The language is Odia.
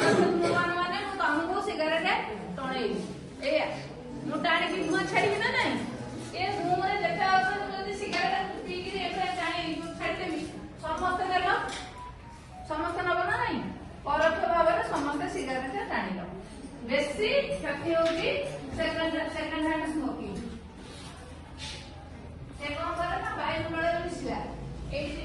ମାନେ ମୁଁ ତମକୁ ସିଗାରେଟ ଟଣେଇବି ଏଇଆ ମୁଁ ଟାଣିକି ଧୂଆଁ ଛାଡ଼ିବି ନା ନାଇଁ ଏ ଧୂଆଁରେ ଦେଖା ଯଦି ସିଗାରେଟ ପିଇକିରି ଏବେ ଛାଡ଼ିଦେବି ସମସ୍ତେ ନେଲ ସମସ୍ତେ ନବ ନା ନାଇଁ ପରୋକ୍ଷ ଭାବରେ ସମସ୍ତେ ସିଗାରେଟ ଟାଣିଲ ବେଶୀ କ୍ଷତି ହଉଛି ସେକେଣ୍ଡ ହ୍ୟାଣ୍ଡ ସ୍ମୋକିଂ ସେ କଣ କରେ ନା ବାୟୁମଣ୍ଡଳରେ ମିଶିଲା ଏଇଠି